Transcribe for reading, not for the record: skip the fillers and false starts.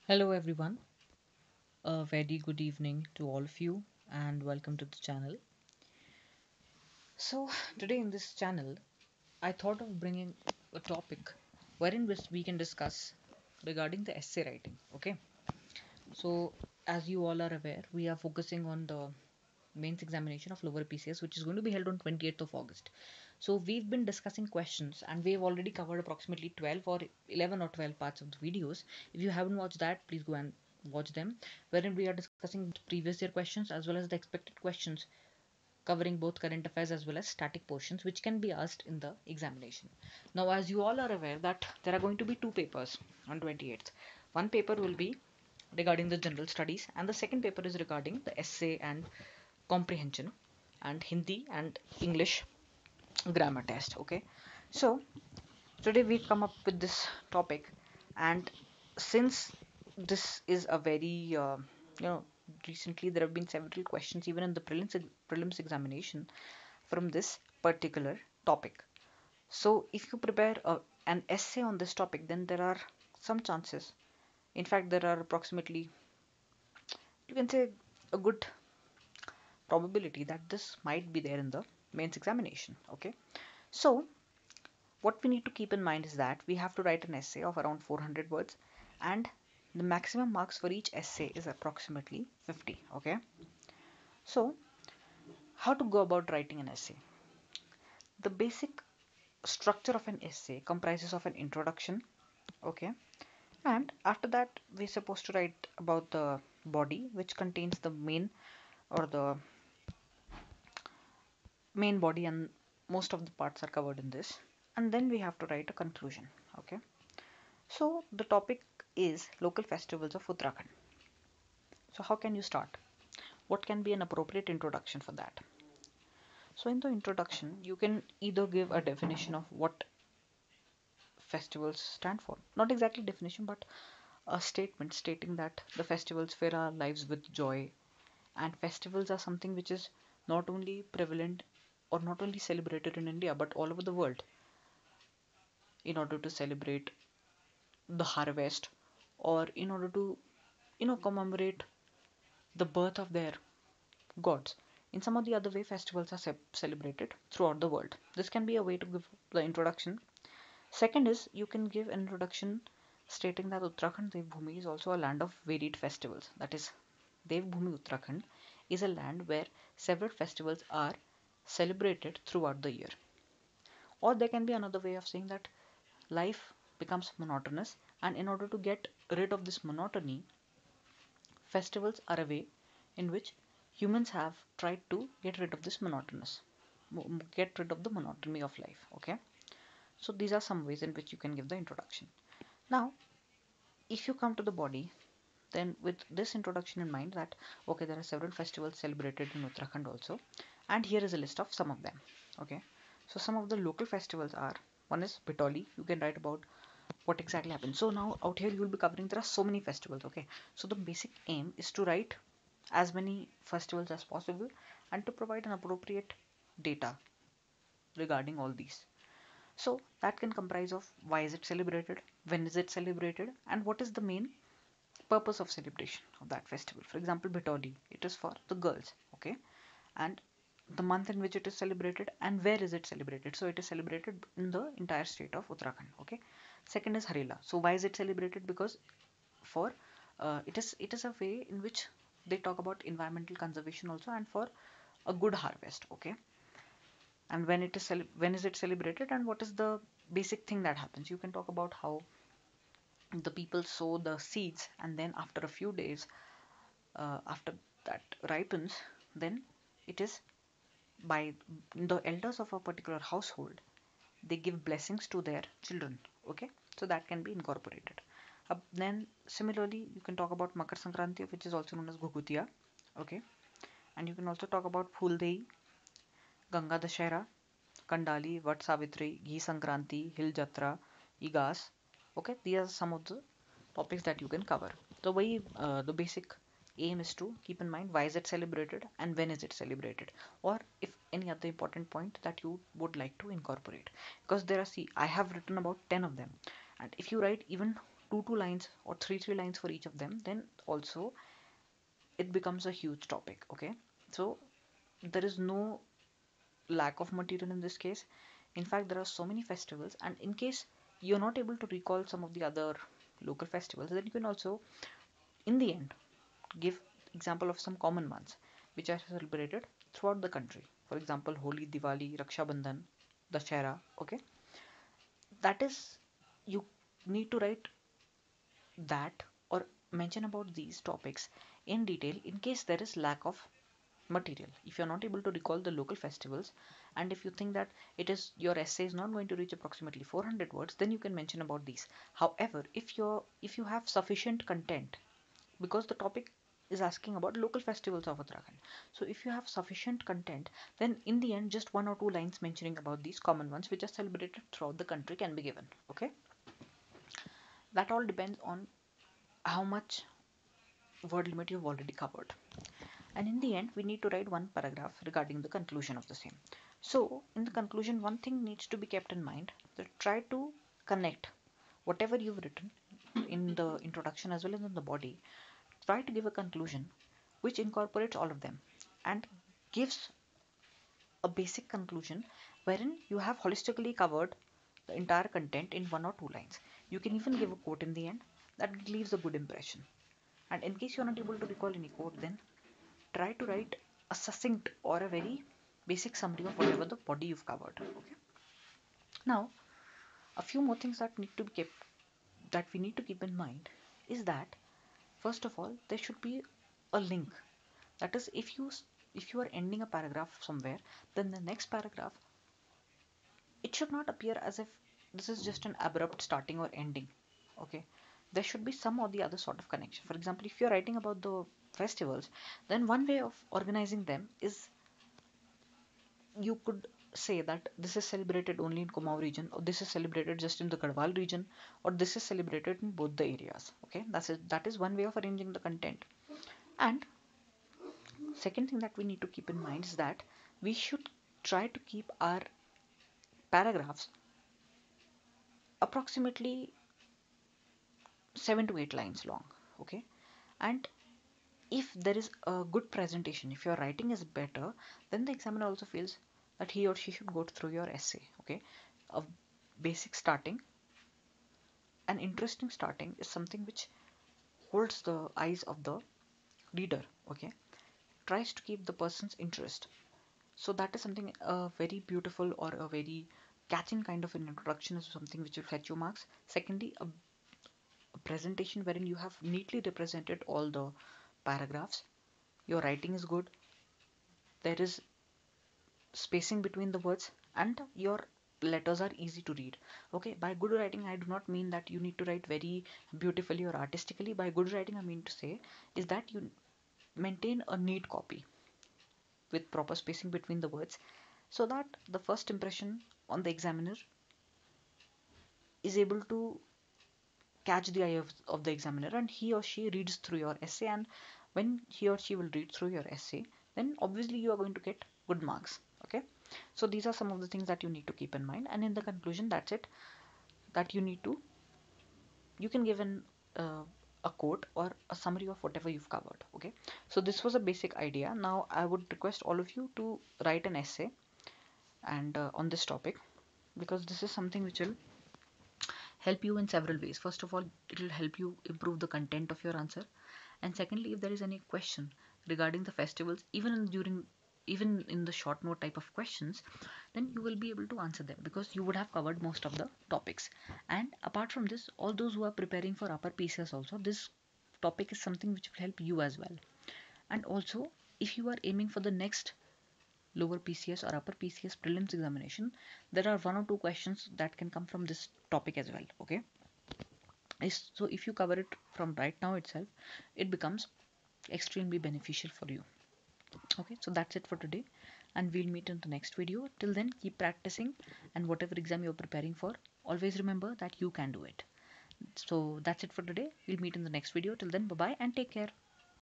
Hello everyone, a very good evening to all of you and welcome to the channel. So today in this channel I thought of bringing a topic wherein we can discuss regarding the essay writing. Okay, so as you all are aware, we are focusing on the mains examination of lower PCS, which is going to be held on 28th of August. So we've been discussing questions and we've already covered approximately 12 or 11 or 12 parts of the videos. If you haven't watched that, please go and watch them, wherein we are discussing previous year questions as well as the expected questions covering both current affairs as well as static portions which can be asked in the examination. Now, as you all are aware that there are going to be two papers on 28th. One paper will be regarding the general studies and the second paper is regarding the essay and comprehension and Hindi and English grammar test. Okay, so today we come up with this topic, and since this is a very you know recently there have been several questions even in the prelims examination from this particular topic. So if you prepare an essay on this topic, then there are some chances, in fact there are approximately, you can say, a good probability that this might be there in the mains examination. Okay, so what we need to keep in mind is that we have to write an essay of around 400 words, and the maximum marks for each essay is approximately 50. Okay, so how to go about writing an essay? The basic structure of an essay comprises of an introduction. Okay, and after that we're supposed to write about the body, which contains the main or the main body, and most of the parts are covered in this, and then we have to write a conclusion. Okay, so the topic is local festivals of Uttarakhand. So how can you start? What can be an appropriate introduction for that? So in the introduction, you can either give a definition of what festivals stand for. Not exactly definition, but a statement stating that the festivals fill our lives with joy, and festivals are something which is not only prevalent or not only celebrated in India but all over the world, in order to celebrate the harvest, or in order to commemorate the birth of their gods. In some or the other way, festivals are celebrated throughout the world. This can be a way to give the introduction. Second is you can give an introduction stating that Uttarakhand Devbhumi is also a land of varied festivals. That is, Devbhumi Uttarakhand is a land where several festivals are celebrated throughout the year. Or there can be another way of saying that life becomes monotonous, and in order to get rid of this monotony, festivals are a way in which humans have tried to get rid of this get rid of the monotony of life. Okay, so these are some ways in which you can give the introduction. Now, if you come to the body, then with this introduction in mind that okay, there are several festivals celebrated in Uttarakhand also, and here is a list of some of them. Okay, so some of the local festivals are, one is Bitoli. You can write about what exactly happened. So now out here you will be covering, there are so many festivals. Okay, so the basic aim is to write as many festivals as possible and to provide an appropriate data regarding all these. So that can comprise of why is it celebrated, when is it celebrated, and what is the main purpose of celebration of that festival. For example, Bitoli, it is for the girls. Okay, and the month in which it is celebrated and where is it celebrated. So it is celebrated in the entire state of Uttarakhand. Okay, second is Harela. So why is it celebrated? Because for it is a way in which they talk about environmental conservation also, and for a good harvest. Okay, and when is it celebrated, and what is the basic thing that happens. You can talk about how the people sow the seeds, and then after a few days, after that ripens, then it is by the elders of a particular household, they give blessings to their children. Okay, so that can be incorporated. Then similarly you can talk about Makar Sankranti, which is also known as Gugutiya. Okay, and you can also talk about Phool Ganga Dashera, Kandali, Vat Savitri, Ghee Sankranti, Hill Jatra, Igas. Okay, these are some of the topics that you can cover. The basic aim is to keep in mind why is it celebrated and when is it celebrated, or if any other important point that you would like to incorporate. Because there are, see, I have written about 10 of them, and if you write even two lines or three lines for each of them, then also it becomes a huge topic. Okay, so there is no lack of material in this case. In fact, there are so many festivals, and in case you're not able to recall some of the other local festivals, then you can also in the end give example of some common ones which are celebrated throughout the country. For example, Holi, Diwali, Raksha Bandhan, Dashera. Okay, that is, you need to write that or mention about these topics in detail in case there is lack of material. If you're not able to recall the local festivals, and if you think that it is your essay is not going to reach approximately 400 words, then you can mention about these. However, if you have sufficient content, because the topic is asking about local festivals of Uttarakhand, so if you have sufficient content, then in the end just one or two lines mentioning about these common ones which are celebrated throughout the country can be given. Okay, that all depends on how much word limit you've already covered. And in the end, we need to write one paragraph regarding the conclusion of the same. So, in the conclusion, one thing needs to be kept in mind, that try to connect whatever you've written in the introduction as well as in the body. Try to give a conclusion which incorporates all of them and gives a basic conclusion wherein you have holistically covered the entire content in one or two lines. You can even give a quote in the end that leaves a good impression. And in case you're not able to recall any quote, then try to write a succinct or a very basic summary of whatever the body you've covered. Okay. Now, a few more things that we need to keep in mind is that first of all there should be a link. That is, if you are ending a paragraph somewhere, then the next paragraph, it should not appear as if this is just an abrupt starting or ending. Okay, there should be some or the other sort of connection. For example, if you're writing about the festivals, then one way of organizing them is you could say that this is celebrated only in Kumaon region, or this is celebrated just in the Garhwal region, or this is celebrated in both the areas. Okay, that's it. That is one way of arranging the content. And second thing that we need to keep in mind is that we should try to keep our paragraphs approximately 7 to 8 lines long. Okay, and if there is a good presentation, if your writing is better, then the examiner also feels that he or she should go through your essay. Okay, a basic starting, an interesting starting is something which holds the eyes of the reader. Okay, tries to keep the person's interest. So that is something very beautiful or a very catching kind of an introduction is something which will fetch you marks. Secondly, a presentation wherein you have neatly represented all the paragraphs, your writing is good, there is spacing between the words, and your letters are easy to read. Okay, by good writing I do not mean that you need to write very beautifully or artistically. By good writing I mean to say is that you maintain a neat copy with proper spacing between the words, so that the first impression on the examiner is able to catch the eye of the examiner, and he or she reads through your essay. And when he or she will read through your essay, then obviously you are going to get good marks. Okay, so these are some of the things that you need to keep in mind, and in the conclusion, that's it, that you can give a quote or a summary of whatever you've covered. Okay, so this was a basic idea. Now I would request all of you to write an essay and on this topic, because this is something which will help you in several ways. First of all, it will help you improve the content of your answer, and secondly, if there is any question regarding the festivals, even in the short note type of questions, then you will be able to answer them because you would have covered most of the topics. And apart from this, all those who are preparing for upper PCS also, this topic is something which will help you as well. And also, if you are aiming for the next lower PCS or upper PCS prelims examination, there are one or two questions that can come from this topic as well. Okay, so if you cover it from right now itself, it becomes extremely beneficial for you. Okay, so that's it for today, and we'll meet in the next video. Till then, keep practicing, and whatever exam you're preparing for, always remember that you can do it. So that's it for today. We'll meet in the next video. Till then, bye bye and take care.